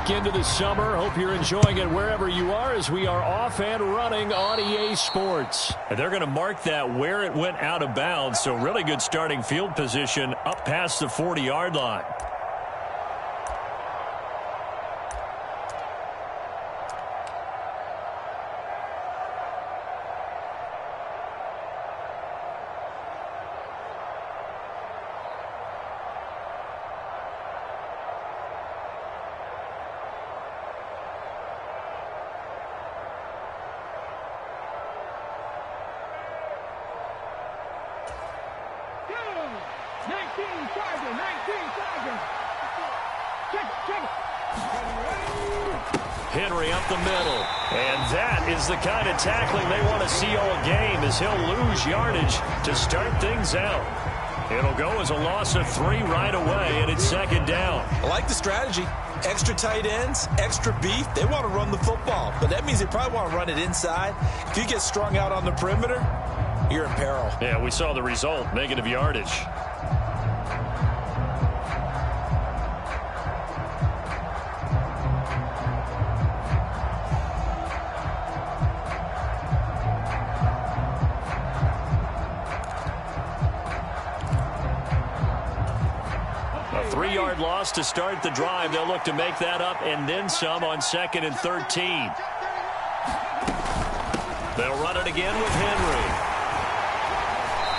back into the summer. Hope you're enjoying it wherever you are as we are off and running on EA Sports. And they're going to mark that where it went out of bounds, so really good starting field position up past the 40-yard line. Henry up the middle. And that is the kind of tackling they want to see all game as he'll lose yardage to start things out. It'll go as a loss of 3 right away, and it's second down. I like the strategy. Extra tight ends, extra beef. They want to run the football, but that means they probably want to run it inside. If you get strung out on the perimeter, you're in peril. Yeah, we saw the result, negative yardage. A 3-yard loss to start the drive. They'll look to make that up and then some on 2nd and 13. They'll run it again with Henry.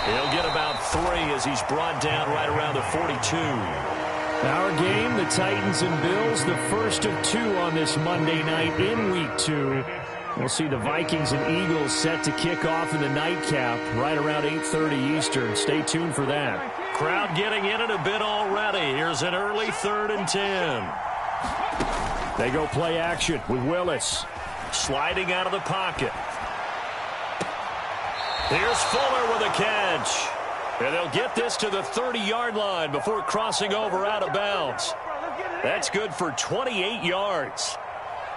He'll get about 3 as he's brought down right around the 42. Our game, the Titans and Bills, the first of 2 on this Monday night in Week 2. We'll see the Vikings and Eagles set to kick off in the nightcap right around 8:30 Eastern. Stay tuned for that. Crowd getting in it a bit already. Here's an early 3rd and 10. They go play action with Willis. Sliding out of the pocket. Here's Fuller with a catch. And they'll get this to the 30-yard line before crossing over out of bounds. That's good for 28 yards.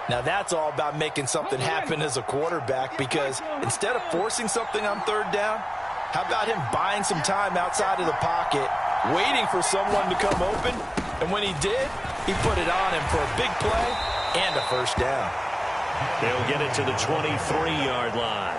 Now that's all about making something happen as a quarterback, because instead of forcing something on 3rd down, how about him buying some time outside of the pocket, waiting for someone to come open, and when he did, he put it on him for a big play and a first down. They'll get it to the 23-yard line.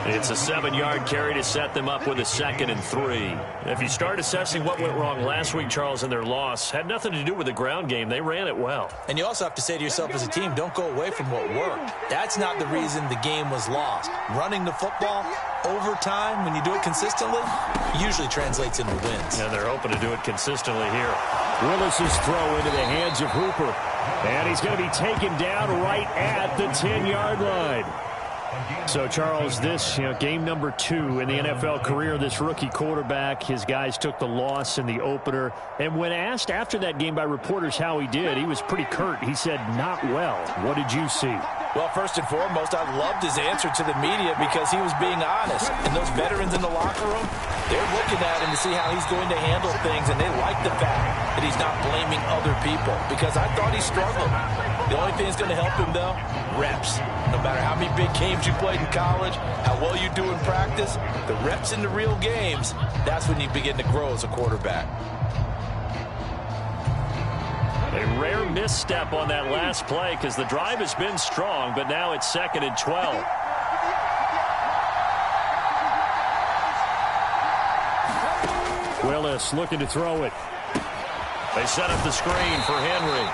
It's a 7-yard carry to set them up with a 2nd and 3. If you start assessing what went wrong last week, Charles, in their loss, had nothing to do with the ground game. They ran it well. And you also have to say to yourself as a team, don't go away from what worked. That's not the reason the game was lost. Running the football over time, when you do it consistently, usually translates into wins. And they're hoping to do it consistently here. Willis's throw into the hands of Hooper. And he's going to be taken down right at the 10-yard line. So, Charles, this game number 2 in the NFL career, this rookie quarterback, his guys took the loss in the opener. And when asked after that game by reporters how he did, he was pretty curt. He said, not well. What did you see? Well, first and foremost, I loved his answer to the media because he was being honest. And those veterans in the locker room, they're looking at him to see how he's going to handle things, and they like the fact that he's not blaming other people, because I thought he struggled. The only thing that's going to help him, though, reps. No matter how many big games you played in college, how well you do in practice, the reps in the real games, that's when you begin to grow as a quarterback. A rare misstep on that last play because the drive has been strong, but now it's 2nd and 12. Willis looking to throw it. They set up the screen for Henry.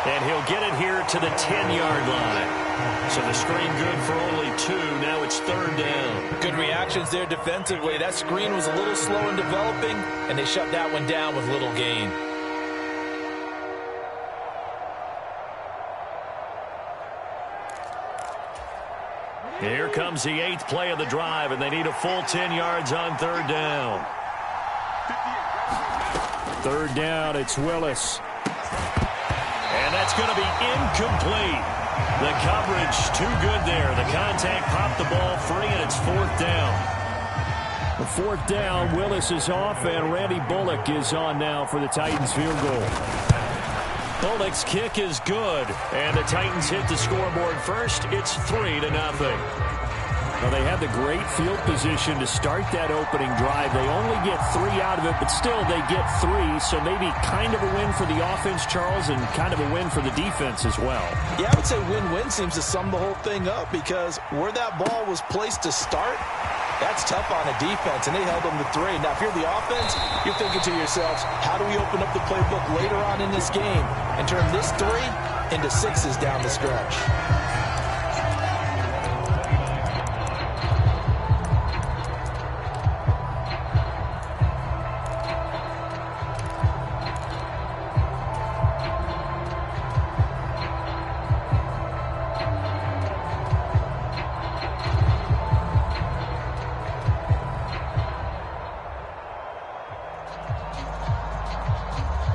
And he'll get it here to the 10-yard line. So the screen good for only 2. Now it's 3rd down. Good reactions there defensively. That screen was a little slow in developing, and they shut that one down with little gain. Here comes the 8th play of the drive, and they need a full 10 yards on 3rd down. 3rd down, it's Willis. And that's going to be incomplete. The coverage too good there. The contact popped the ball free, and it's 4th down. The 4th down, Willis is off, and Randy Bullock is on now for the Titans field goal. Bullock's kick is good, and the Titans hit the scoreboard first. It's 3-0. Well, they had the great field position to start that opening drive. They only get 3 out of it, but still they get 3. So maybe kind of a win for the offense, Charles, and kind of a win for the defense as well. Yeah, I would say win-win seems to sum the whole thing up because where that ball was placed to start, that's tough on a defense, and they held them to 3. Now, if you're the offense, you're thinking to yourselves, how do we open up the playbook later on in this game and turn this 3 into 6s down the stretch?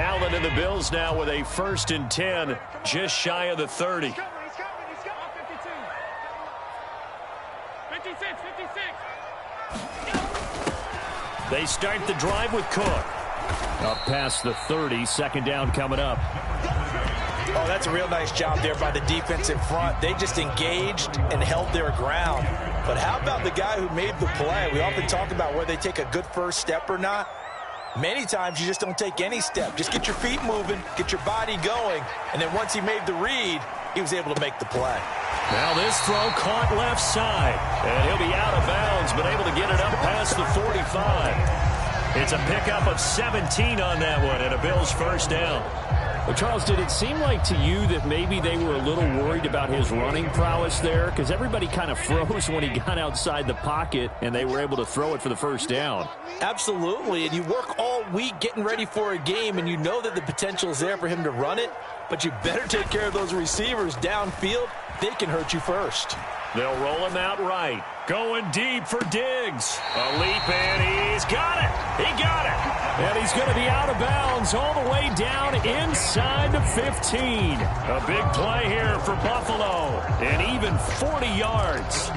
Allen and the Bills now with a 1st and 10, just shy of the 30. He's coming. 52. 56. They start the drive with Cook. Up past the 30, 2nd down coming up. Oh, that's a real nice job there by the defense in front. They just engaged and held their ground. But how about the guy who made the play? We often talk about whether they take a good first step or not. Many times you just don't take any step. Just get your feet moving, get your body going, and then once he made the read, he was able to make the play. Now this throw caught left side, and he'll be out of bounds, but able to get it up past the 45. It's a pickup of 17 on that one, and a Bills 1st down. Well, Charles, did it seem like to you that maybe they were a little worried about his running prowess there? Because everybody kind of froze when he got outside the pocket, and they were able to throw it for the 1st down. Absolutely, and you work all week getting ready for a game, and you know that the potential is there for him to run it, but you better take care of those receivers downfield. They can hurt you first. They'll roll him out right. Going deep for Diggs. A leap, and he's got it. He got it. And he's going to be out of bounds all the way down inside the 15. A big play here for Buffalo, and even 40 yards.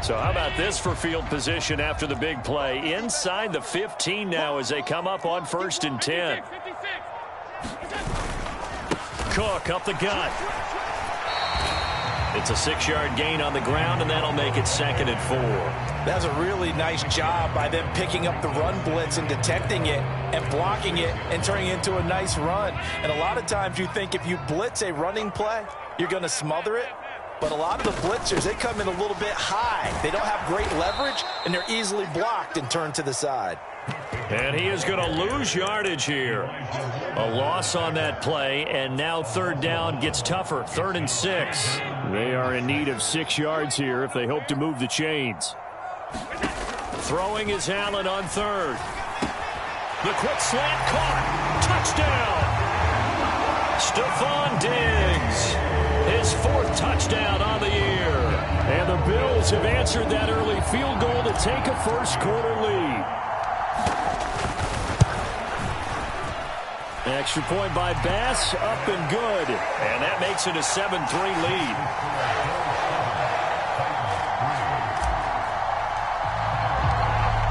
So how about this for field position after the big play? Inside the 15 now as they come up on 1st and 10. Cook up the gut. It's a 6-yard gain on the ground, and that'll make it 2nd and 4. That's a really nice job by them picking up the run blitz and detecting it and blocking it and turning it into a nice run. And a lot of times you think if you blitz a running play, you're going to smother it. But a lot of the blitzers, they come in a little bit high. They don't have great leverage, and they're easily blocked and turned to the side. And he is going to lose yardage here. A loss on that play, and now 3rd down gets tougher. 3rd and 6. They are in need of 6 yards here if they hope to move the chains. Throwing is Allen on 3rd. The quick slant caught. Touchdown. Stephon Diggs. His 4th touchdown on the year. And the Bills have answered that early field goal to take a 1st quarter lead. Extra point by Bass, up and good. And that makes it a 7-3 lead.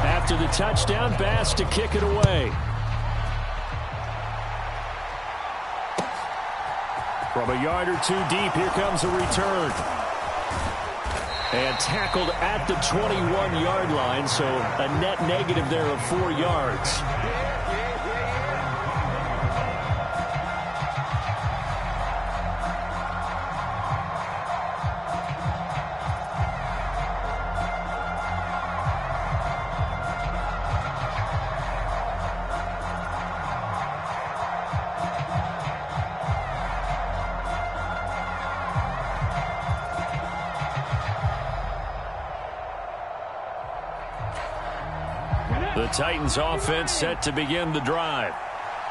After the touchdown, Bass to kick it away. From a yard or 2 deep, here comes a return. And tackled at the 21-yard line, so a net negative there of 4 yards. The Titans offense set to begin the drive.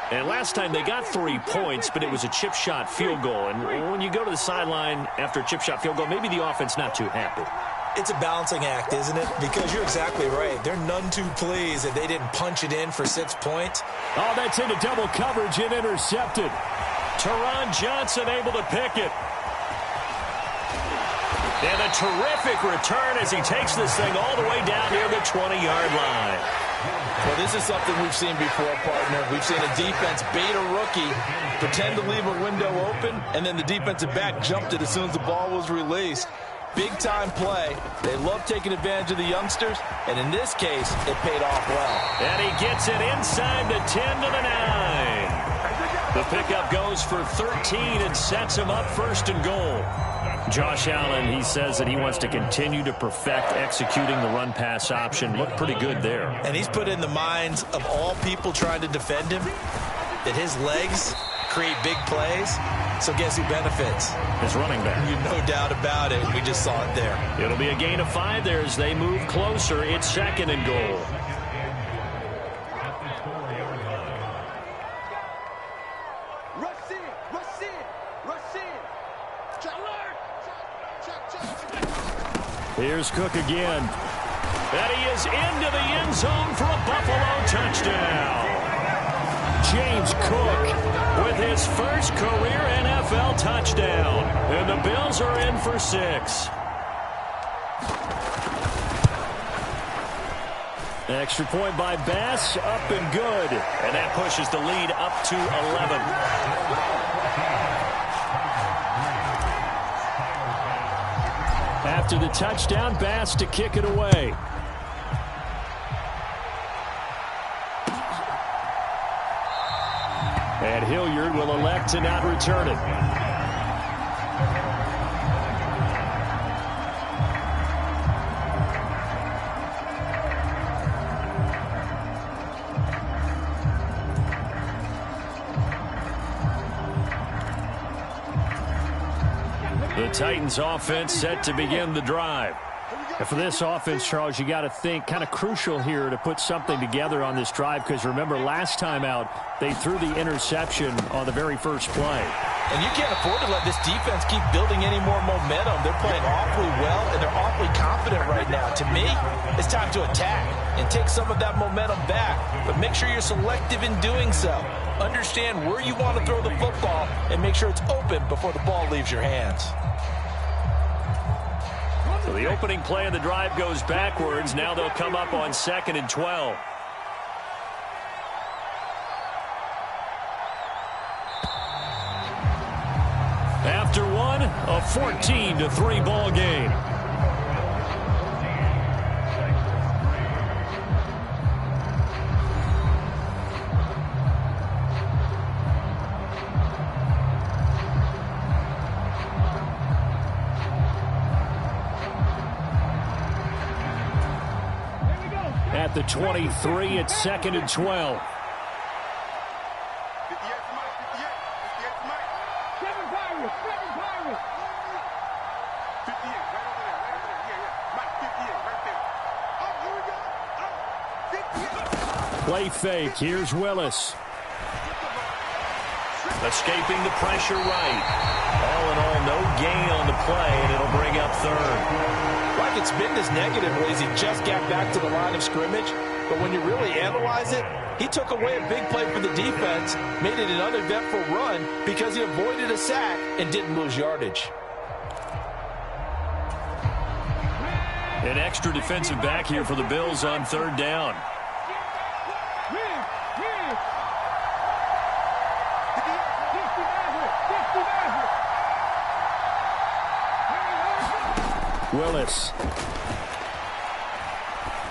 And last time they got 3 points, but it was a chip shot field goal. And when you go to the sideline after a chip shot field goal, maybe the offense not too happy. It's a balancing act, isn't it? Because you're exactly right. They're none too pleased that they didn't punch it in for 6 points. Oh, that's into double coverage and intercepted. Teron Johnson able to pick it. And a terrific return as he takes this thing all the way down near the 20-yard line. Well, this is something we've seen before, partner. We've seen a defense bait a rookie, pretend to leave a window open, and then the defensive back jumped it as soon as the ball was released. Big-time play. They love taking advantage of the youngsters, and in this case, it paid off well. And he gets it inside the 10 to the 9. The pickup goes for 13 and sets him up first and goal. Josh Allen, he says that he wants to continue to perfect executing the run-pass option. Looked pretty good there. And he's put in the minds of all people trying to defend him that his legs create big plays. So guess who benefits? His running back. No doubt about it. We just saw it there. It'll be a gain of 5 there as they move closer. It's second and goal. Here's Cook again. And he is into the end zone for a Buffalo touchdown. James Cook with his first career NFL touchdown. And the Bills are in for 6. Extra point by Bass, up and good. And that pushes the lead up to 11. After the touchdown, Bass to kick it away. And Hilliard will elect to not return it. The Titans offense set to begin the drive. And for this offense, Charles, you got to think kind of crucial here to put something together on this drive, because remember last time out they threw the interception on the very first play. And you can't afford to let this defense keep building any more momentum. They're playing awfully well, and they're awfully confident right now. To me, it's time to attack and take some of that momentum back, but make sure you're selective in doing so. Understand where you want to throw the football and make sure it's open before the ball leaves your hands. So the opening play of the drive goes backwards. Now they'll come up on 2nd and 12. After one, a 14-3 ball game. At the 23, it's 2nd and 12. Play fake. Here's Willis. Escaping the pressure right. All in all, no gain on the play, and it'll bring up 3rd. Like it's been this negative as he just got back to the line of scrimmage, but when you really analyze it, he took away a big play for the defense, made it an uneventful run because he avoided a sack and didn't lose yardage. An extra defensive back here for the Bills on 3rd down. Willis.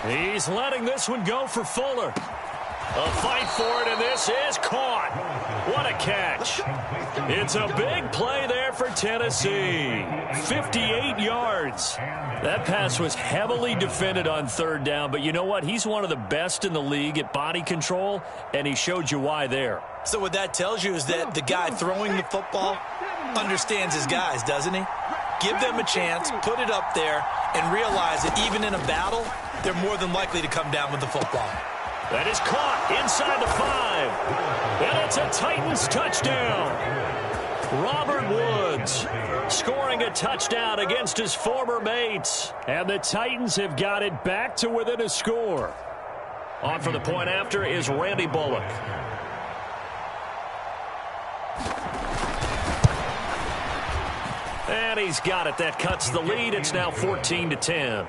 He's letting this one go for Fuller. A fight for it, and this is caught. What a catch. It's a big play there for Tennessee. 58 yards. That pass was heavily defended on 3rd down, but you know what? He's one of the best in the league at body control, and he showed you why there. So what that tells you is that the guy throwing the football understands his guys, doesn't he? Give them a chance, put it up there, and realize that even in a battle, they're more than likely to come down with the football. That is caught inside the 5. And it's a Titans touchdown. Robert Woods scoring a touchdown against his former mates. And the Titans have got it back to within a score. On for the point after is Randy Bullock. And he's got it. That cuts the lead. It's now 14-10.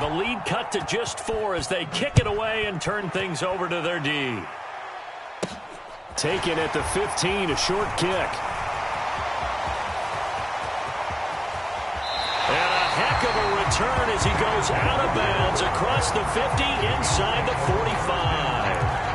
The lead cut to just 4 as they kick it away and turn things over to their D. Taken at the 15, a short kick. And a heck of a return as he goes out of bounds across the 50 inside the 45.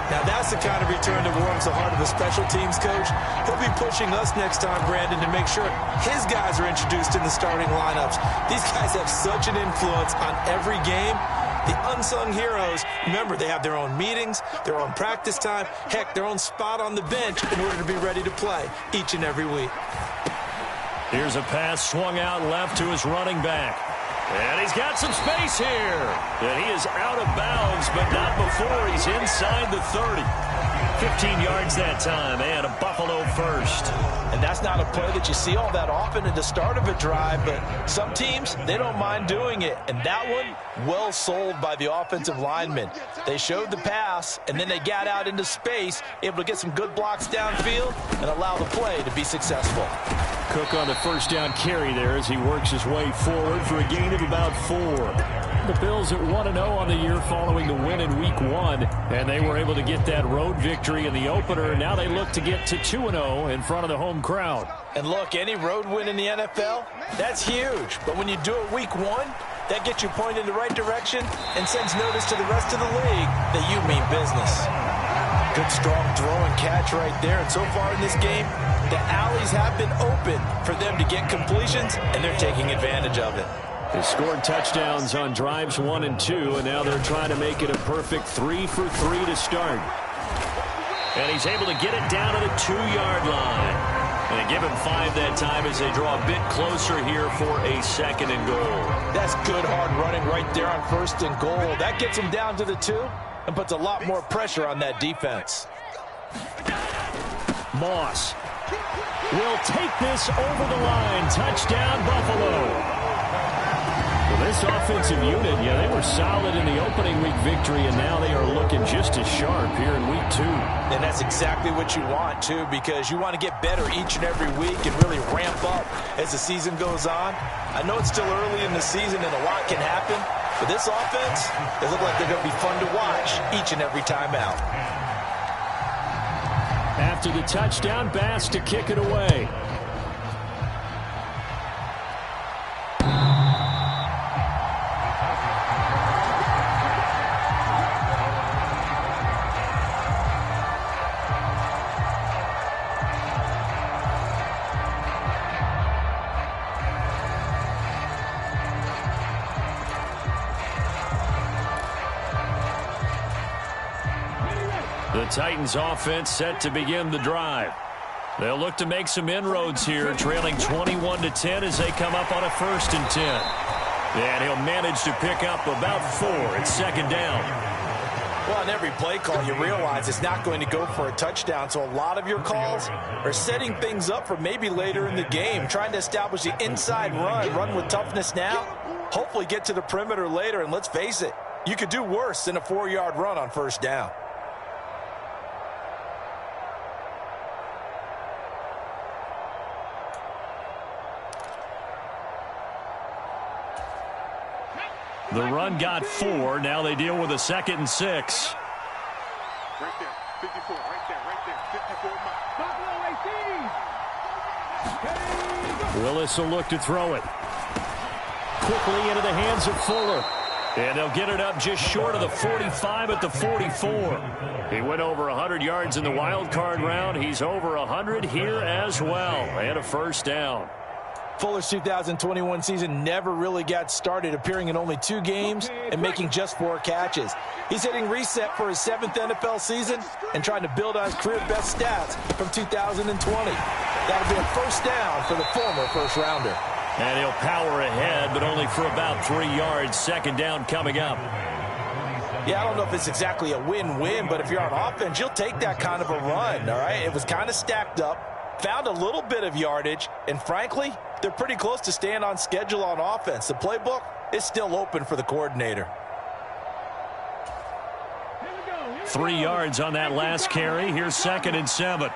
Now that's the kind of return that warms the heart of a special teams coach. He'll be pushing us next time, Brandon, to make sure his guys are introduced in the starting lineups. These guys have such an influence on every game. The unsung heroes, remember, they have their own meetings, their own practice time, heck, their own spot on the bench in order to be ready to play each and every week. Here's a pass swung out left to his running back. And he's got some space here. And he is out of bounds, but not before he's inside the 30. 15 yards that time, and a Buffalo first. And that's not a play that you see all that often at the start of a drive, but some teams, they don't mind doing it. And that one, well sold by the offensive linemen. They showed the pass, and then they got out into space, able to get some good blocks downfield and allow the play to be successful. Cook on the first down carry there as he works his way forward for a gain of about 4. The Bills at 1-0 on the year following the win in Week 1, and they were able to get that road victory in the opener. Now they look to get to 2-0 in front of the home crowd. And look, any road win in the NFL, that's huge. But when you do it Week 1, that gets you pointed in the right direction and sends notice to the rest of the league that you mean business. Good, strong throw and catch right there. And so far in this game, the alleys have been open for them to get completions, and they're taking advantage of it. They scored touchdowns on drives 1 and 2, and now they're trying to make it a perfect 3 for 3 to start. And he's able to get it down to the 2-yard line. And they give him 5 that time as they draw a bit closer here for a 2nd and goal. That's good, hard running right there on 1st and goal. That gets him down to the 2 and puts a lot more pressure on that defense. Moss will take this over the line. Touchdown, Buffalo. Well, this offensive unit, yeah, they were solid in the opening week victory, and now they are looking just as sharp here in Week 2. And that's exactly what you want, too, because you want to get better each and every week and really ramp up as the season goes on. I know it's still early in the season and a lot can happen, but this offense, they look like they're going to be fun to watch each and every time out. After the touchdown, Bass to kick it away. The Titans offense set to begin the drive. They'll look to make some inroads here, trailing 21-10 as they come up on a 1st and 10. And he'll manage to pick up about 4 at 2nd down. Well, on every play call, you realize it's not going to go for a touchdown, so a lot of your calls are setting things up for maybe later in the game, trying to establish the inside run with toughness now, hopefully get to the perimeter later, and let's face it, you could do worse than a 4-yard run on 1st down. The run got 4. Now they deal with a 2nd and 6. Right there, 54, right there, 54. Buffalo 18. Willis will look to throw it. Quickly into the hands of Fuller. And they'll get it up just short of the 45 at the 44. He went over 100 yards in the wild card round. He's over 100 here as well. And a 1st down. Fuller's 2021 season never really got started, appearing in only 2 games and making just 4 catches. He's hitting reset for his 7th NFL season and trying to build on his career best stats from 2020. That'll be a 1st down for the former 1st rounder. And he'll power ahead, but only for about 3 yards. 2nd down coming up. Yeah, I don't know if it's exactly a win-win, but if you're on offense, you'll take that kind of a run, all right? It was kind of stacked up, found a little bit of yardage, and frankly, they're pretty close to staying on schedule on offense. The playbook is still open for the coordinator. 3 yards on that last carry. Here's 2nd and 7.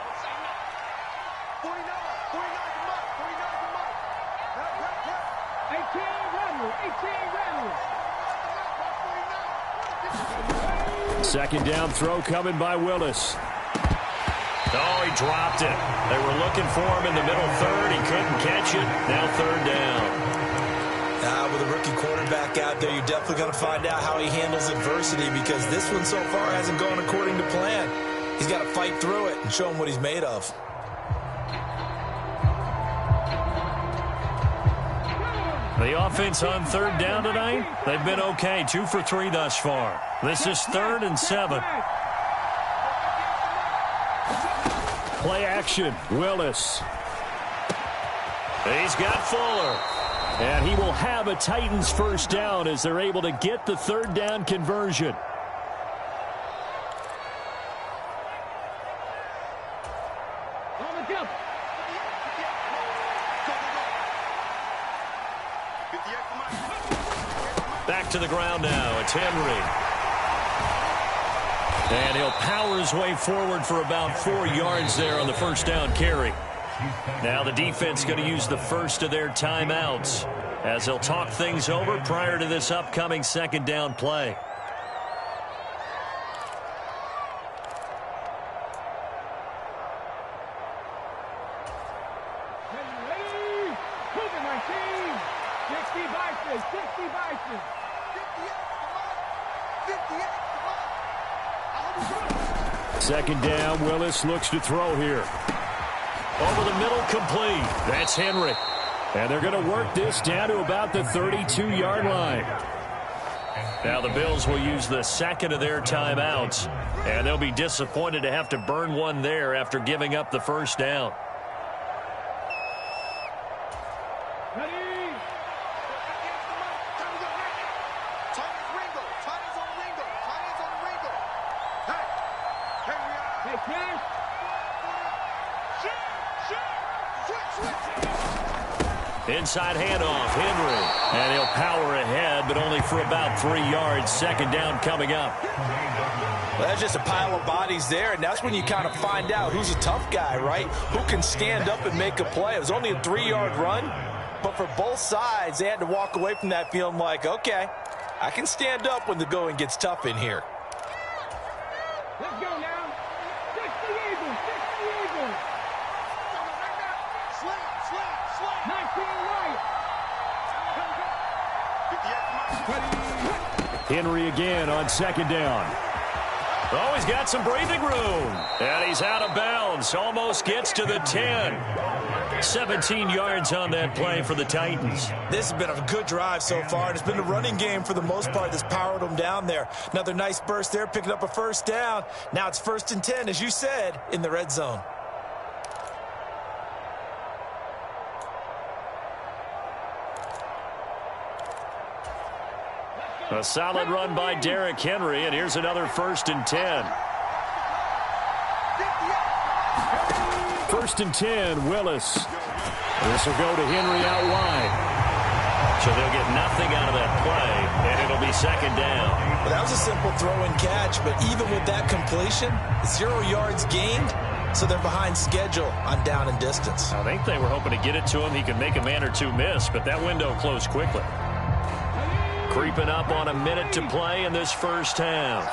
Second down throw coming by Willis. Oh, he dropped it. They were looking for him in the middle third. He couldn't catch it. Now third down. With a rookie quarterback out there, you're definitely going to find out how he handles adversity, because this one so far hasn't gone according to plan. He's got to fight through it and show him what he's made of. The offense on third down tonight, they've been okay. 2 for 3 thus far. This is 3rd and 7. Play action, Willis. He's got Fuller. And he will have a Titans first down as they're able to get the third down conversion. Back to the ground now. It's Henry. And he'll power his way forward for about 4 yards there on the first down carry. Now the defense going to use the first of their timeouts as they'll talk things over prior to this upcoming second down play. Second down, Willis looks to throw here. Over the middle, complete. That's Henry. And they're going to work this down to about the 32-yard line. Now the Bills will use the second of their timeouts, and they'll be disappointed to have to burn one there after giving up the first down. Inside handoff, Henry. And he'll power ahead, but only for about 3 yards. Second down coming up. Well, that's just a pile of bodies there, and that's when you kind of find out who's a tough guy, right? Who can stand up and make a play. It was only a 3-yard run, but for both sides, they had to walk away from that feeling like, okay, I can stand up when the going gets tough in here. Let's go now. 60 Eagles, 60 Eagles. 19 right. Henry again on second down. Oh, he's got some breathing room. And he's out of bounds. Almost gets to the 10. 17 yards on that play for the Titans. This has been a good drive so far, and it's been the running game for the most part that's powered them down there. Another nice burst there, picking up a first down. Now it's 1st and 10, as you said, in the red zone. A solid run by Derrick Henry, and here's another 1st and 10. 1st and 10, Willis. This will go to Henry out wide. So they'll get nothing out of that play, and it'll be second down. Well, that was a simple throw and catch, but even with that completion, 0 yards gained, so they're behind schedule on down and distance. I think they were hoping to get it to him. He could make a man or two miss, but that window closed quickly. Creeping up on a minute to play in this first half.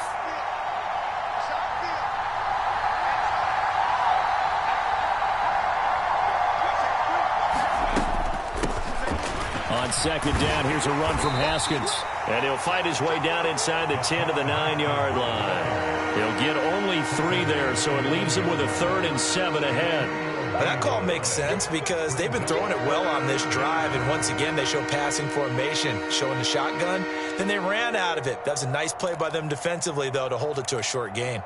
On second down, here's a run from Haskins. And he'll fight his way down inside the 10 to the 9-yard line. He'll get only 3 there, so it leaves him with a 3rd and 7 ahead. But that call makes sense because they've been throwing it well on this drive, and once again they show passing formation, showing the shotgun. Then they ran out of it. That was a nice play by them defensively, though, to hold it to a short gain.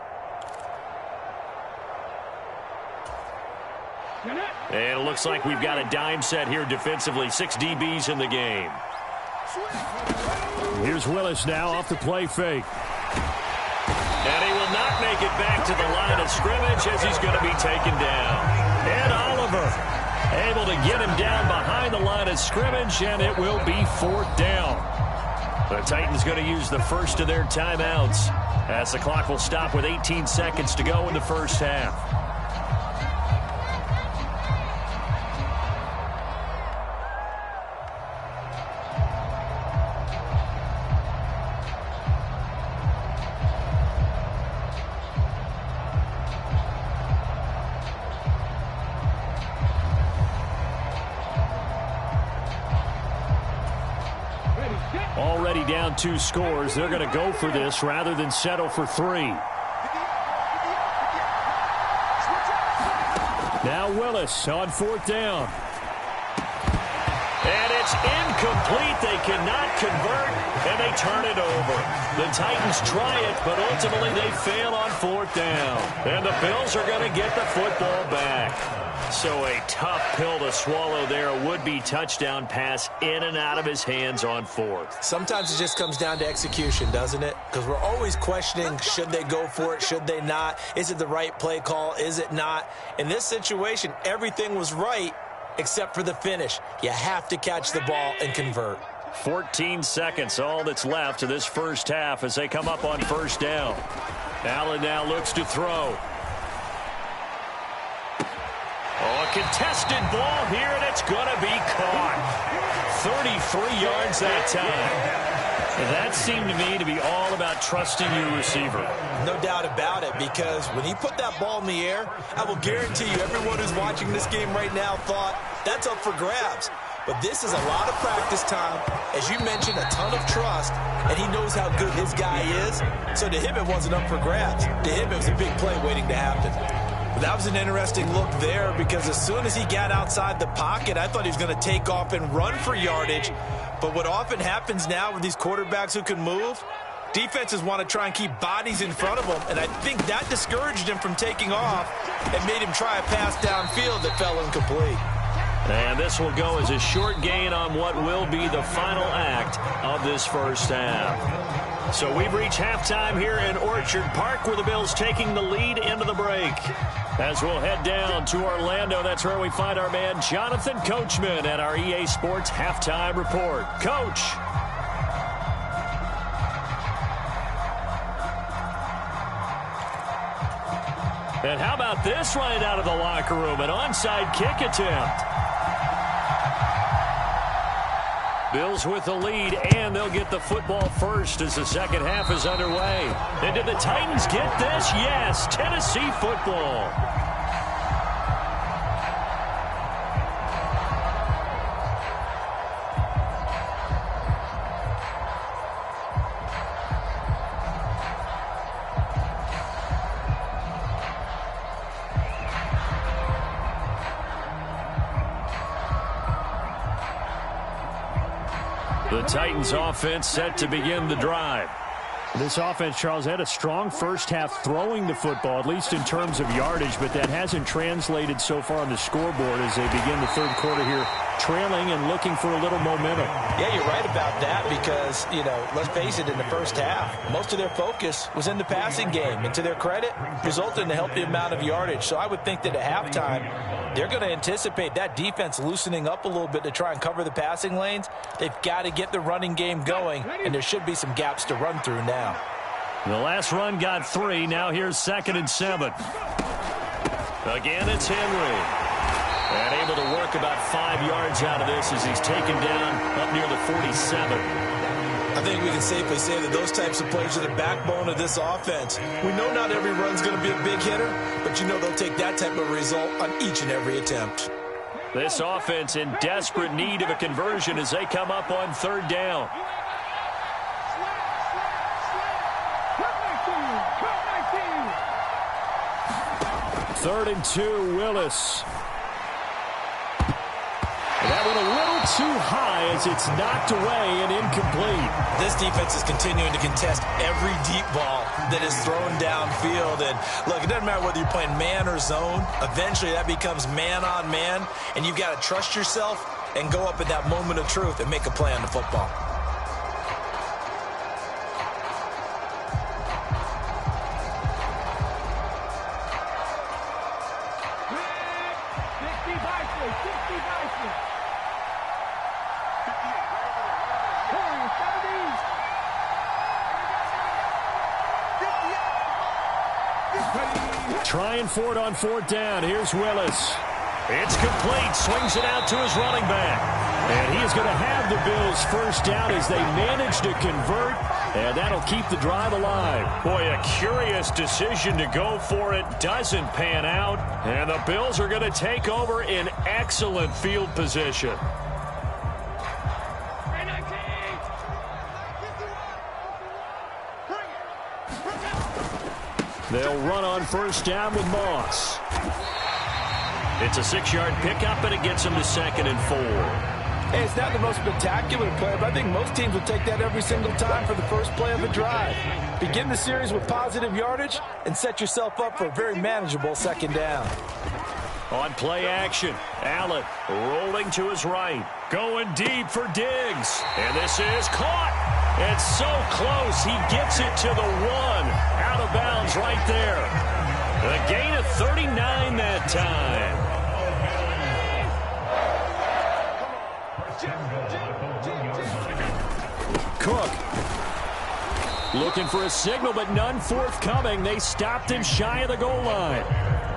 And it looks like we've got a dime set here defensively. 6 DBs in the game. Here's Willis now off the play fake. And he will not make it back to the line of scrimmage as he's going to be taken down. And Oliver able to get him down behind the line of scrimmage, and it will be 4th down. The Titans going to use the first of their timeouts as the clock will stop with 18 seconds to go in the first half. already down 2 scores. They're going to go for this rather than settle for 3. Now Willis on 4th down. And it's incomplete. They cannot convert, and they turn it over. The Titans try it, but ultimately they fail on 4th down. And the Bills are going to get the football back. So a tough pill to swallow there. A would-be touchdown pass in and out of his hands on 4th. Sometimes it just comes down to execution, doesn't it? Because we're always questioning, should they go for it, should they not? Is it the right play call, is it not? In this situation, everything was right except for the finish. You have to catch the ball and convert. 14 seconds, all that's left of this first half as they come up on 1st down. Allen now looks to throw. Oh, a contested ball here, and it's going to be caught. 33 yards that time. That seemed to me to be all about trusting your receiver. No doubt about it, because when he put that ball in the air, I will guarantee you everyone who's watching this game right now thought that's up for grabs. But this is a lot of practice time. As you mentioned, a ton of trust, and he knows how good his guy is. So to him, it wasn't up for grabs. To him, it was a big play waiting to happen. But that was an interesting look there, because as soon as he got outside the pocket, I thought he was going to take off and run for yardage. But what often happens now with these quarterbacks who can move, defenses want to try and keep bodies in front of them, and I think that discouraged him from taking off and made him try a pass downfield that fell incomplete. And this will go as a short gain on what will be the final act of this first half. So we've reached halftime here in Orchard Park, where the Bills taking the lead into the break. As we'll head down to Orlando, that's where we find our man Jonathan Coachman at our EA Sports Halftime Report. Coach. And how about this right out of the locker room? An onside kick attempt. Bills with the lead, and they'll get the football first as the second half is underway. And did the Titans get this? Yes, Tennessee football. The Titans offense set to begin the drive. This offense, Charles, had a strong first half throwing the football, at least in terms of yardage, but that hasn't translated so far on the scoreboard as they begin the third quarter here, trailing and looking for a little momentum. Yeah, you're right about that because, let's face it, in the first half, most of their focus was in the passing game. And to their credit, resulted in a healthy amount of yardage. So I would think that at halftime, they're going to anticipate that defense loosening up a little bit to try and cover the passing lanes. They've got to get the running game going, and there should be some gaps to run through now. The last run got 3. Now here's 2nd and 7. Again, it's Henry. And able to work about 5 yards out of this as he's taken down up near the 47. I think we can safely say that those types of plays are the backbone of this offense. We know not every run's going to be a big hitter, but they'll take that type of result on each and every attempt. This offense in desperate need of a conversion as they come up on 3rd down. Third and 2, Willis. That went a little too high as it's knocked away and incomplete. This defense is continuing to contest every deep ball that is thrown downfield. And look, it doesn't matter whether you're playing man or zone. Eventually that becomes man on man, and you've got to trust yourself and go up at that moment of truth and make a play on the football. Trying for it on 4th down. Here's Willis. It's complete. Swings it out to his running back. And he is going to have the Bills first down as they manage to convert. And that'll keep the drive alive. Boy, a curious decision to go for it. Doesn't pan out. And the Bills are going to take over in excellent field position. They'll run on first down with Moss. It's a 6-yard pickup, and it gets him to 2nd and 4. Hey, it's not the most spectacular play, but I think most teams will take that every single time for the first play of the drive. Begin the series with positive yardage and set yourself up for a very manageable 2nd down. On play action, Allen rolling to his right, going deep for Diggs. And this is caught. It's so close, he gets it to the 1. Out of bounds right there. A gain of 39 that time. Cook. Looking for a signal, but none forthcoming. They stopped him shy of the goal line.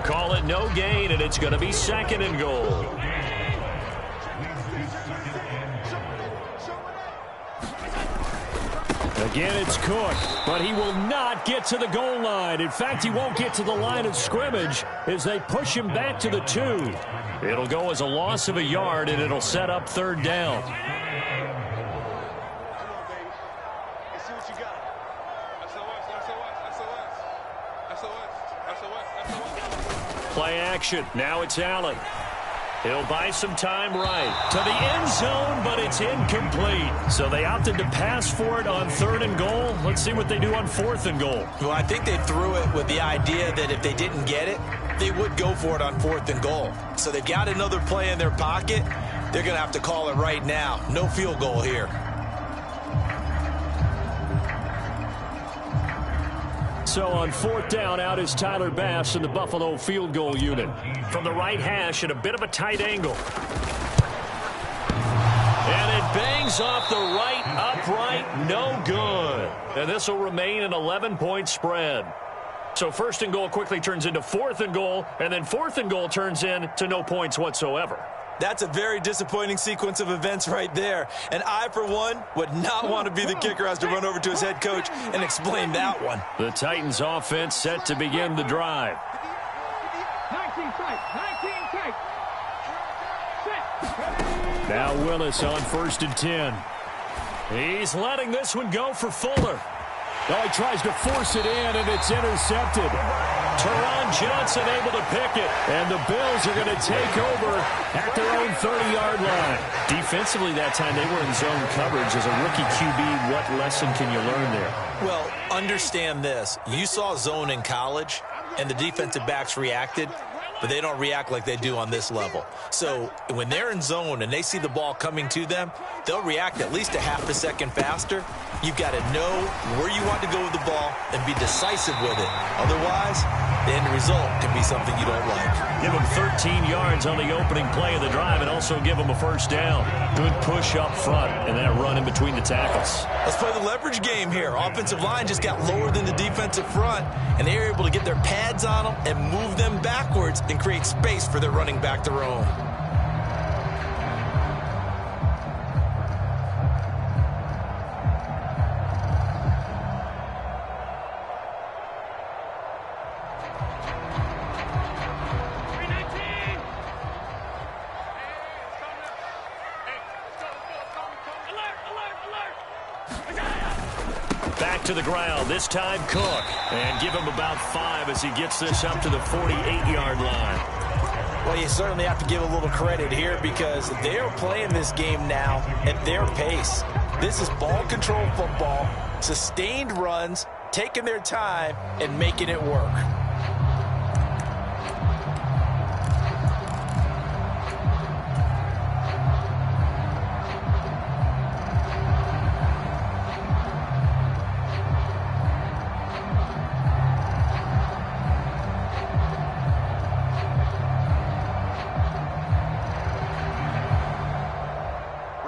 Call it no gain, and it's going to be 2nd and goal. Again, it's Cook, but he will not get to the goal line. In fact, he won't get to the line of scrimmage as they push him back to the 2. It'll go as a loss of a yard, and it'll set up 3rd down. Play action. Now it's Allen. He'll buy some time right to the end zone, but it's incomplete. So they opted to pass for it on 3rd and goal. Let's see what they do on 4th and goal. Well, I think they threw it with the idea that if they didn't get it, they would go for it on 4th and goal. So they've got another play in their pocket. They're going to have to call it right now. No field goal here. So on 4th down, out is Tyler Bass in the Buffalo field goal unit. From the right hash at a bit of a tight angle. And it bangs off the right upright. No good. And this will remain an 11-point spread. So 1st and goal quickly turns into 4th and goal, and then 4th and goal turns into no points whatsoever. That's a very disappointing sequence of events right there. And I, for one, would not want to be the kicker who has to run over to his head coach and explain that one. The Titans offense set to begin the drive. 19 tight. 19 tight. Set. Now Willis on 1st and 10. He's letting this one go for Fuller. Oh, he tries to force it in, and it's intercepted. Teron Johnson able to pick it. And the Bills are going to take over at their own 30-yard line. Defensively that time, they were in zone coverage. As a rookie QB, what lesson can you learn there? Well, understand this. You saw zone in college, and the defensive backs reacted, but they don't react like they do on this level. So when they're in zone and they see the ball coming to them, they'll react at least a half a second faster. You've got to know where you want to go with the ball and be decisive with it. Otherwise, the end result can be something you don't like. Give them 13 yards on the opening play of the drive and also give them a 1st down. Good push up front and that run in between the tackles. Let's play the leverage game here. Offensive line just got lower than the defensive front, and they were able to get their pads on them and move them backwards and create space for their running back to roam. To the ground, this time Cook. And give him about 5 as he gets this up to the 48-yard line. Well, you certainly have to give a little credit here because they are playing this game now at their pace. This is ball control football, sustained runs, taking their time, and making it work.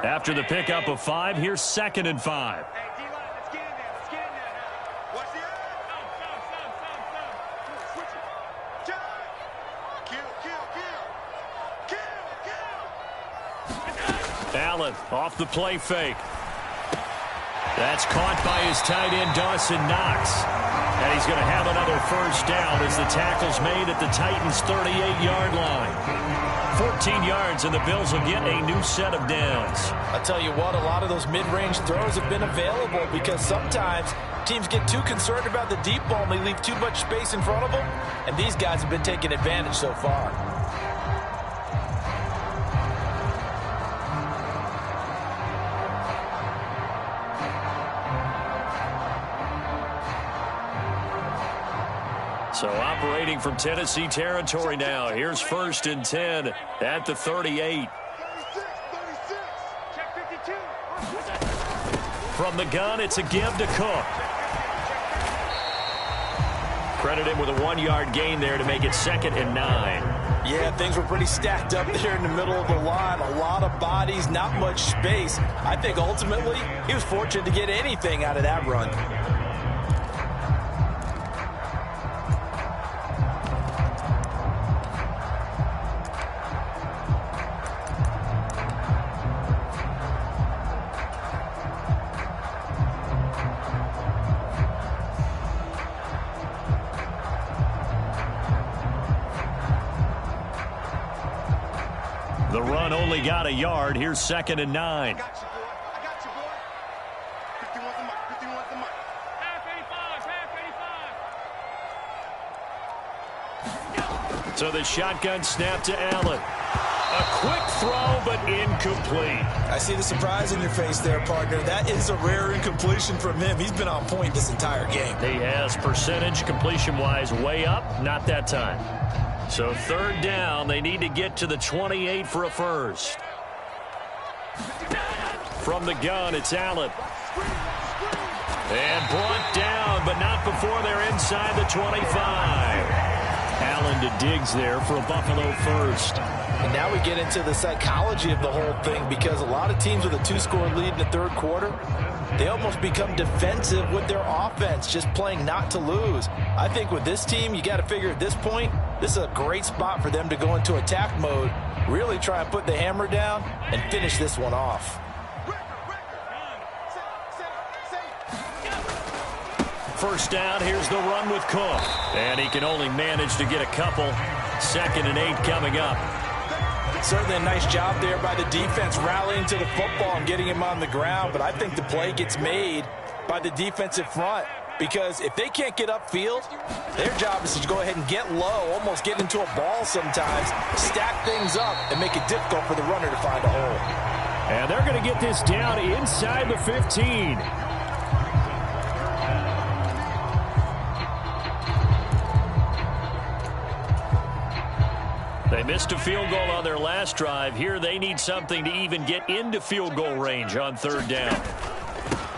After the pickup of 5, here's 2nd and 5. Hey, D-line, let's get in there. Let's get in there now. Watch the Switch it. Kill. Allen off the play fake. That's caught by his tight end, Dawson Knox. And he's going to have another 1st down as the tackle's made at the Titans' 38-yard line. 14 yards, and the Bills will get a new set of downs. I tell you what, a lot of those mid-range throws have been available because sometimes teams get too concerned about the deep ball and they leave too much space in front of them, and these guys have been taking advantage so far. So operating from Tennessee territory now. Here's 1st and 10 at the 38. From the gun, it's a give to Cook. Credit him with a 1-yard gain there to make it 2nd and 9. Yeah, things were pretty stacked up there in the middle of the line. A lot of bodies, not much space. I think ultimately he was fortunate to get anything out of that run. The run only got a yard. Here's 2nd and 9. I got you, boy. 51's the mic. 51's the mic. Half 85. So the shotgun snap to Allen. A quick throw, but incomplete. I see the surprise in your face there, partner. That is a rare incompletion from him. He's been on point this entire game. He has percentage completion-wise way up. Not that time. So 3rd down, they need to get to the 28 for a first. From the gun, it's Allen. And brought down, but not before they're inside the 25. Allen to Diggs there for a Buffalo first. And now we get into the psychology of the whole thing, because a lot of teams with a 2-score lead in the 3rd quarter, they almost become defensive with their offense, just playing not to lose. I think with this team, you got to figure at this point, this is a great spot for them to go into attack mode, really try and put the hammer down and finish this one off. First down, here's the run with Cook. And he can only manage to get a couple. 2nd and 8 coming up. Certainly a nice job there by the defense rallying to the football and getting him on the ground, but I think the play gets made by the defensive front, because if they can't get upfield, their job is to go ahead and get low, almost get into a ball sometimes, stack things up, and make it difficult for the runner to find a hole. And they're going to get this down inside the 15. They missed a field goal on their last drive. Here they need something to even get into field goal range on 3rd down.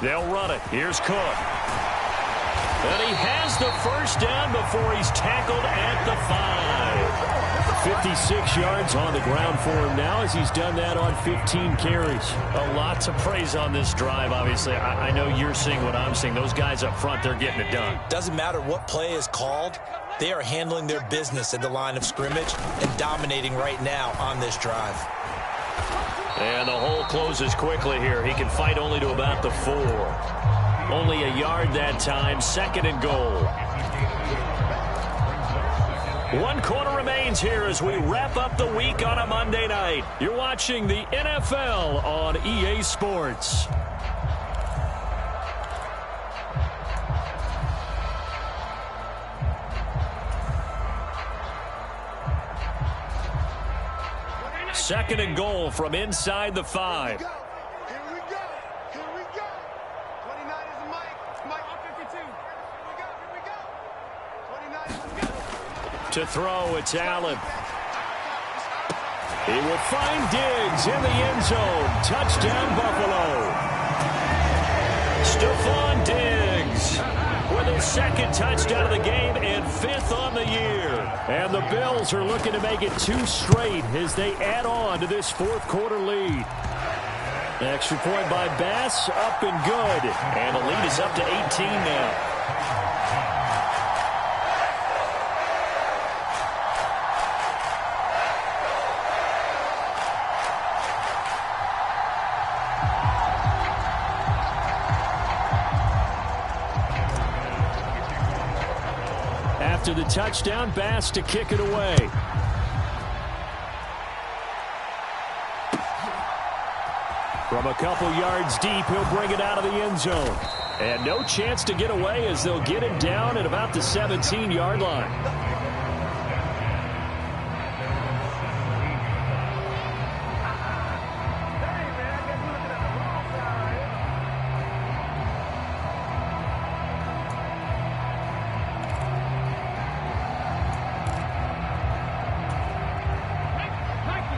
They'll run it. Here's Cook. And he has the first down before he's tackled at the 5. 56 yards on the ground for him now, as he's done that on 15 carries. A lot to praise on this drive, obviously. I know you're seeing what I'm seeing. Those guys up front, they're getting it done. Doesn't matter what play is called. They are handling their business at the line of scrimmage and dominating right now on this drive. And the hole closes quickly here. He can fight only to about the 4. Only a yard that time. 2nd and goal. 1 quarter remains here as we wrap up the week on a Monday night. You're watching the NFL on EA Sports. Second and goal from inside the 5. Here we go. 29 is the mic. Mike 52. Here we go. 29 is the mic. To throw, it's Allen. He will find Diggs in the end zone. Touchdown, Buffalo. Stephon Diggs with his 2nd touchdown of the game and 5th on the year. And the Bills are looking to make it 2 straight as they add on to this 4th quarter lead. Extra point by Bass, up and good. And the lead is up to 18 now. After the touchdown, Bass to kick it away. From a couple yards deep, he'll bring it out of the end zone. And no chance to get away as they'll get him down at about the 17-yard line.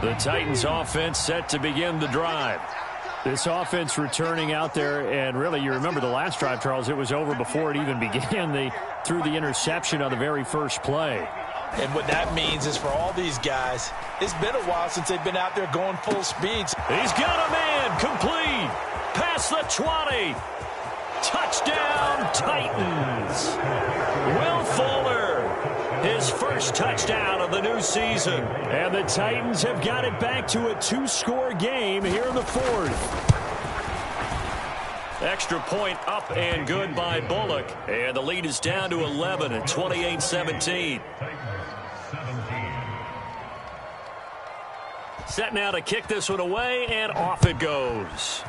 The Titans offense set to begin the drive. This offense returning out there, and really, you remember the last drive, Charles, it was over before it even began. They threw the interception on the very first play. And what that means is for all these guys, it's been a while since they've been out there going full speeds. He's got a man complete. Past the 20. Touchdown, Titans. Will Fuller. His first touchdown of the new season. And the Titans have got it back to a 2-score game here in the fourth. Extra point up and good by Bullock. And the lead is down to 11 at 28-17. Set now to kick this one away, and off it goes.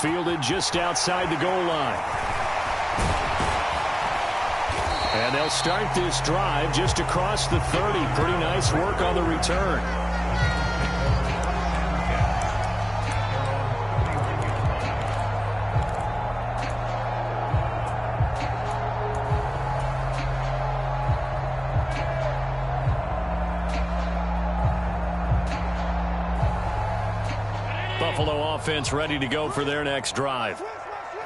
Fielded just outside the goal line. And they'll start this drive just across the 30. Pretty nice work on the return. Buffalo offense ready to go for their next drive.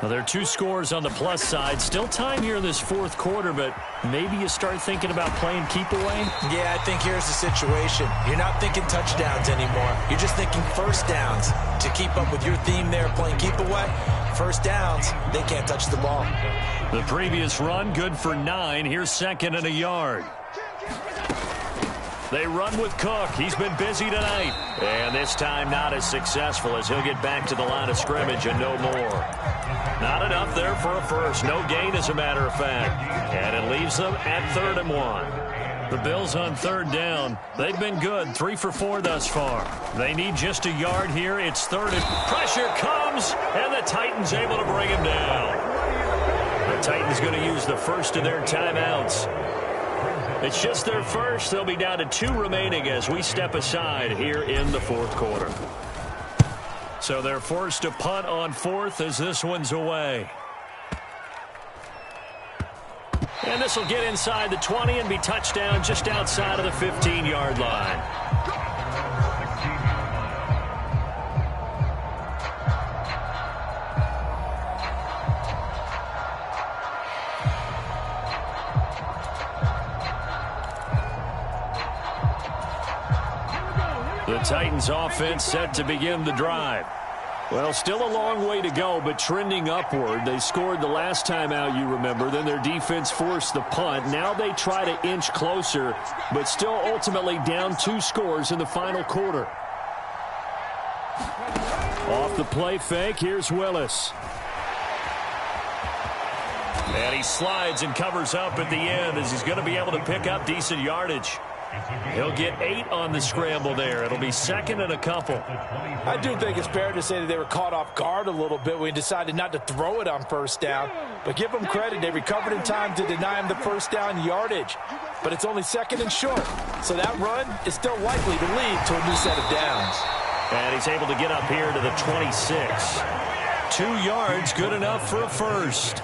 Well, there are 2 scores on the plus side. Still time here in this fourth quarter, but maybe you start thinking about playing keep away? Yeah, I think here's the situation. You're not thinking touchdowns anymore. You're just thinking first downs. To keep up with your theme there, playing keep away, first downs, they can't touch the ball. The previous run, good for 9. Here's second and a yard. They run with Cook. He's been busy tonight. And this time not as successful as he'll get back to the line of scrimmage and no more. Not enough there for a first. No gain, as a matter of fact. And it leaves them at 3rd and 1. The Bills on 3rd down. They've been good. 3 for 4 thus far. They need just a yard here. It's 3rd and... Pressure comes, and the Titans able to bring him down. The Titans going to use the first of their timeouts. It's just their first. They'll be down to 2 remaining as we step aside here in the fourth quarter. So they're forced to punt on 4th as this one's away. And this will get inside the 20 and be touchdown just outside of the 15-yard line. The Titans offense set to begin the drive. Well, still a long way to go, but trending upward. They scored the last time out, you remember. Then their defense forced the punt. Now they try to inch closer, but still ultimately down 2 scores in the final quarter. Off the play fake, here's Willis. And he slides and covers up at the end as he's going to be able to pick up decent yardage. He'll get 8 on the scramble there. It'll be 2nd and a couple. I do think it's fair to say that they were caught off guard a little bit when he decided not to throw it on first down. But give them credit. They recovered in time to deny him the first down yardage. But it's only 2nd and short. So that run is still likely to lead to a new set of downs. And he's able to get up here to the 26. 2 yards, good enough for a first.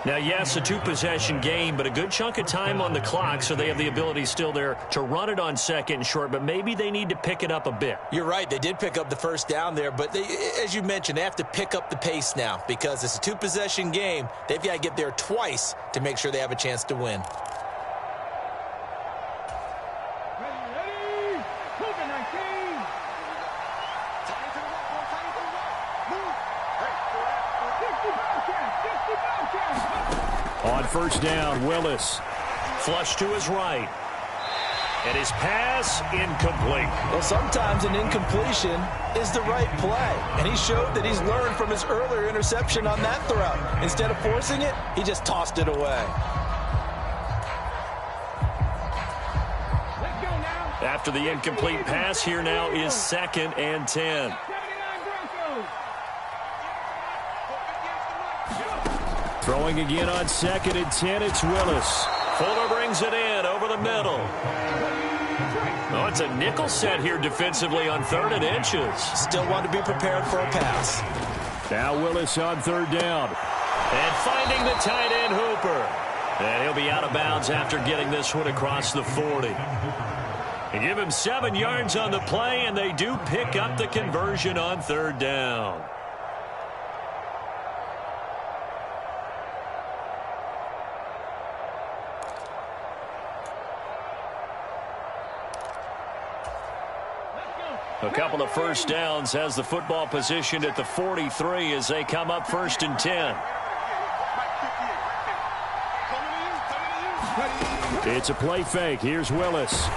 Now, yes, a 2-possession game, but a good chunk of time on the clock, so they have the ability still there to run it on 2nd and short, but maybe they need to pick it up a bit. You're right. They did pick up the first down there, but they, as you mentioned, they have to pick up the pace now because it's a 2-possession game. They've got to get there twice to make sure they have a chance to win. On first down, Willis. Flush to his right. And his pass incomplete. Well, sometimes an incompletion is the right play. And he showed that he's learned from his earlier interception on that throw. Instead of forcing it, he just tossed it away. Let's go now. After the incomplete pass, here now is 2nd and 10. Throwing again on 2nd and 10, it's Willis. Fuller brings it in over the middle. Oh, it's a nickel set here defensively on 3rd and inches. Still want to be prepared for a pass. Now Willis on 3rd down. And finding the tight end, Hooper. And he'll be out of bounds after getting this one across the 40. They give him 7 yards on the play, and they do pick up the conversion on 3rd down. A couple of first downs has the football positioned at the 43 as they come up 1st and 10. It's a play fake. Here's Willis.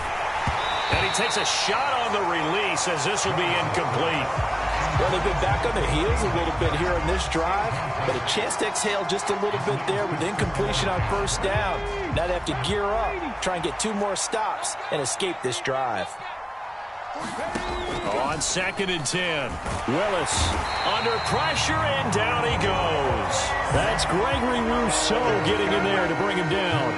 And he takes a shot on the release as this will be incomplete. Well, they've been back on their heels a little bit here in this drive, but a chance to exhale just a little bit there with incompletion on 1st down. Now they have to gear up, try and get 2 more stops, and escape this drive. On 2nd and 10. Willis Under pressure, and down he goes. That's Gregory Rousseau getting in there to bring him down.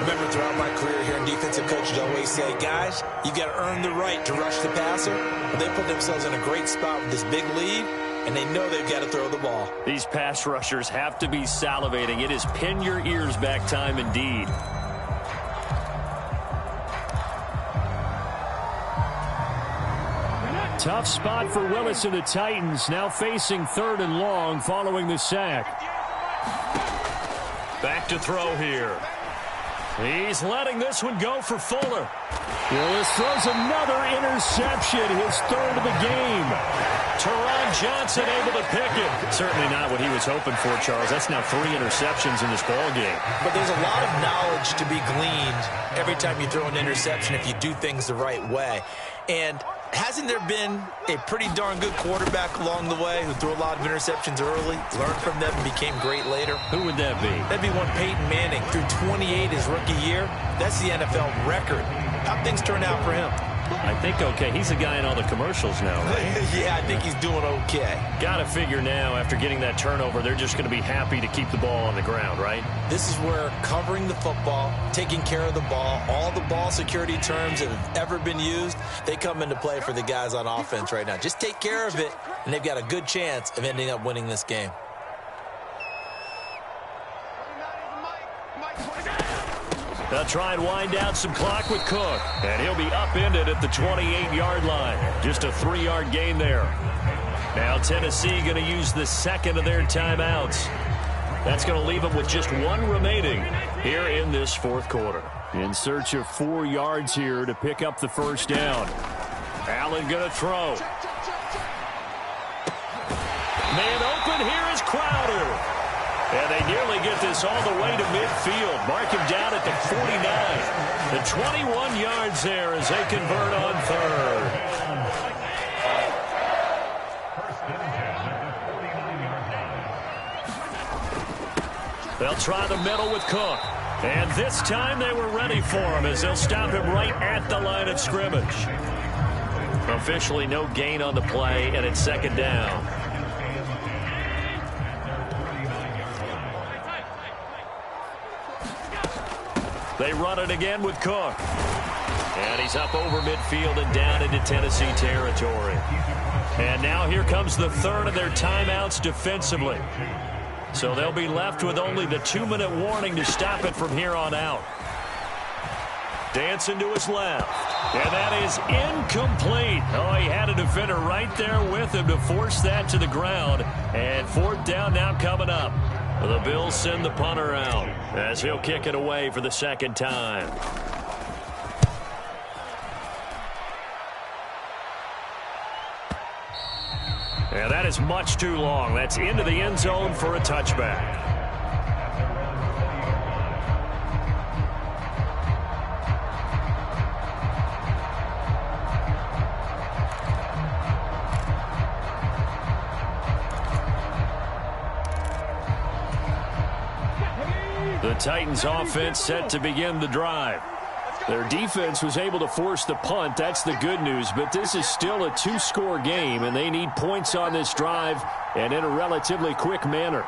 Remember, throughout my career here in defensive coaches always say, guys, you've got to earn the right to rush the passer. But they put themselves in a great spot with this big lead, and they know they've got to throw the ball. These pass rushers have to be salivating. It is pin your ears back time indeed. Tough spot for Willis and the Titans, now facing 3rd and long following the sack. Back to throw here. He's letting this one go for Fuller. Willis throws another interception, his 3rd of the game. Teron Johnson able to pick it. Certainly not what he was hoping for, Charles. That's now 3 interceptions in this ball game. But there's a lot of knowledge to be gleaned every time you throw an interception if you do things the right way. And hasn't there been a pretty darn good quarterback along the way who threw a lot of interceptions early, learned from them, and became great later? Who would that be? That'd be one Peyton Manning. Threw 28 his rookie year. That's the NFL record. How'd things turn out for him? I think okay. He's a guy in all the commercials now, right? Yeah, I think he's doing okay. Got to figure now, after getting that turnover, they're just going to be happy to keep the ball on the ground, right? This is where covering the football, taking care of the ball, all the ball security terms that have ever been used, they come into play for the guys on offense right now. Just take care of it, and they've got a good chance of ending up winning this game. They'll try and wind down some clock with Cook. And he'll be upended at the 28-yard line. Just a 3-yard gain there. Now Tennessee going to use the 2nd of their timeouts. That's going to leave them with just 1 remaining here in this 4th quarter. In search of 4 yards here to pick up the 1st down. Allen going to throw. Man open here is Crowder. And they nearly get this all the way to midfield. Mark him down at the 49. The 21 yards there as they convert on 3rd. They'll try the middle with Cook. And this time they were ready for him as they'll stop him right at the line of scrimmage. Officially no gain on the play, and it's 2nd down. They run it again with Cook. And he's up over midfield and down into Tennessee territory. And now here comes the 3rd of their timeouts defensively. So they'll be left with only the 2-minute warning to stop it from here on out. Dancing to his left. And that is incomplete. Oh, he had a defender right there with him to force that to the ground. And 4th down now coming up. The Bills send the punter out as he'll kick it away for the 2nd time. And that is much too long. That's into the end zone for a touchback. The Titans offense set to begin the drive. Their defense was able to force the punt. That's the good news. But this is still a 2-score game, and they need points on this drive and in a relatively quick manner.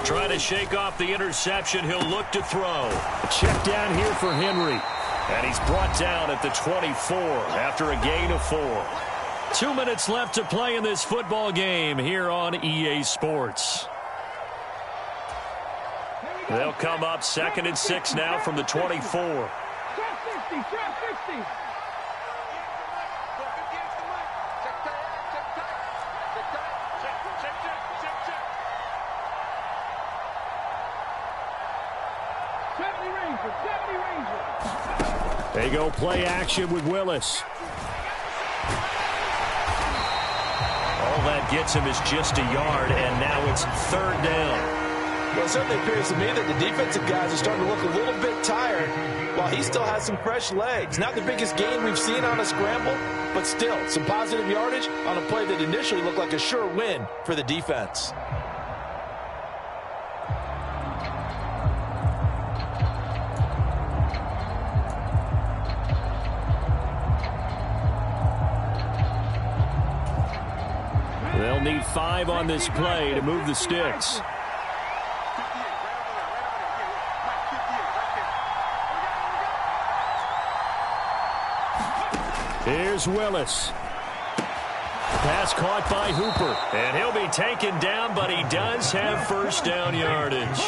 Trying to shake off the interception. He'll look to throw. Check down here for Henry. And he's brought down at the 24 after a gain of 4. 2 minutes left to play in this football game here on EA Sports. They'll come up 2nd and 6 now from the 24. They go play action with Willis. All that gets him is just a yard, and now it's 3rd down. Well, it certainly appears to me that the defensive guys are starting to look a little bit tired while he still has some fresh legs. Not the biggest gain we've seen on a scramble, but still some positive yardage on a play that initially looked like a sure win for the defense. They'll need 5 on this play to move the sticks. Here's Willis. Pass caught by Hooper. And he'll be taken down, but he does have first down yardage.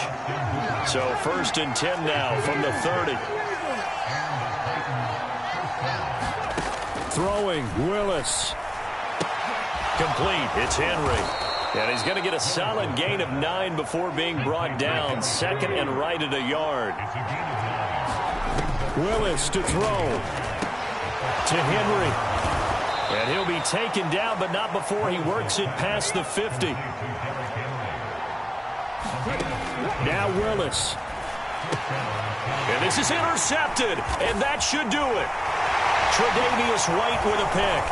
So 1st and 10 now from the 30. Throwing, Willis. Complete. It's Henry. And he's going to get a solid gain of 9 before being brought down. 2nd and right at a yard. Willis to throw. To Henry. And he'll be taken down, but not before he works it past the 50. Now Willis. And this is intercepted. And that should do it. Tre'Davious White with a pick.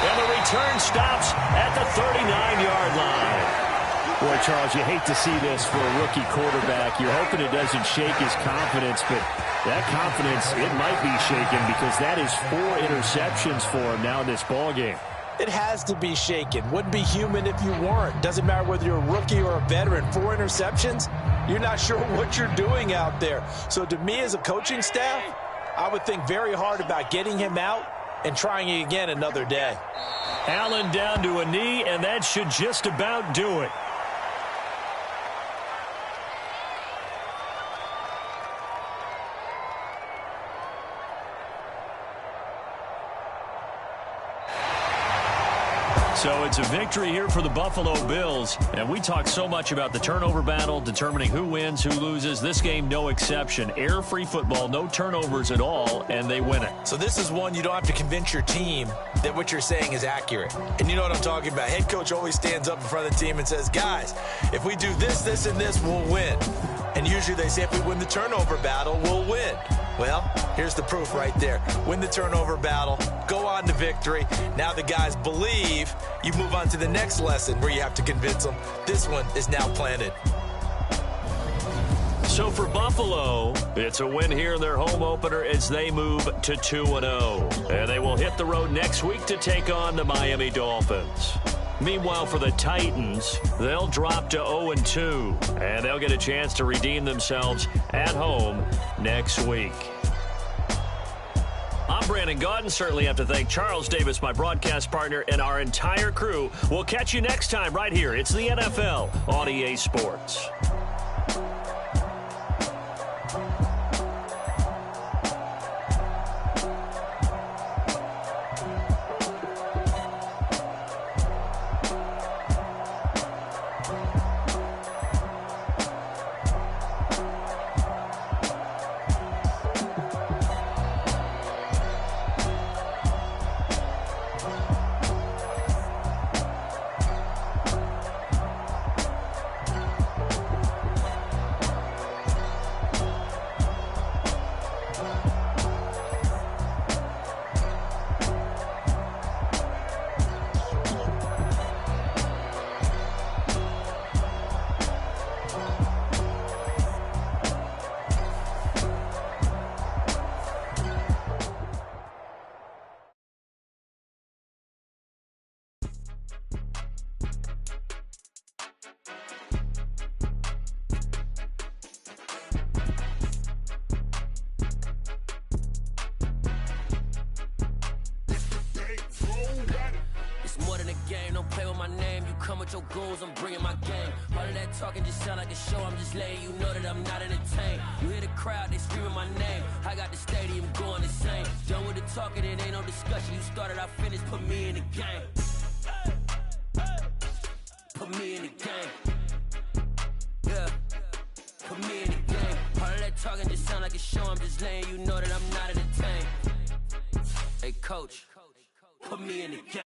And the return stops at the 39-yard line. Boy, Charles, you hate to see this for a rookie quarterback. You're hoping it doesn't shake his confidence, but that confidence, it might be shaken because that is 4 interceptions for him now in this ballgame. It has to be shaken. Wouldn't be human if you weren't. Doesn't matter whether you're a rookie or a veteran. 4 interceptions, you're not sure what you're doing out there. So to me as a coaching staff, I would think very hard about getting him out and trying it again another day. Allen down to a knee, and that should just about do it. So it's a victory here for the Buffalo Bills. And we talk so much about the turnover battle, determining who wins, who loses. This game, no exception. Error-free football, no turnovers at all, and they win it. So this is one you don't have to convince your team that what you're saying is accurate. And you know what I'm talking about. Head coach always stands up in front of the team and says, guys, if we do this, this, and this, we'll win. And usually they say if we win the turnover battle, we'll win. Well, here's the proof right there. Win the turnover battle, go on to victory. Now the guys believe. You move on to the next lesson where you have to convince them. This one is now planted. So for Buffalo, it's a win here in their home opener as they move to 2-0. And they will hit the road next week to take on the Miami Dolphins. Meanwhile, for the Titans, they'll drop to 0-2, and they'll get a chance to redeem themselves at home next week. I'm Brandon Gaudin. Certainly have to thank Charles Davis, my broadcast partner, and our entire crew. We'll catch you next time right here. It's the NFL on EA Sports. game. Don't play with my name. You come with your goons, I'm bringing my game. All of that talking just sound like a show. I'm just letting you know that I'm not entertained. You hear the crowd, they screaming my name. I got the stadium going insane. Done with the talking, it ain't no discussion. You started, I finished, put me in the game. Put me in the game. Yeah. Put me in the game. All of that talking just sound like a show. I'm just letting you know that I'm not entertained. Hey, coach, put me in the game.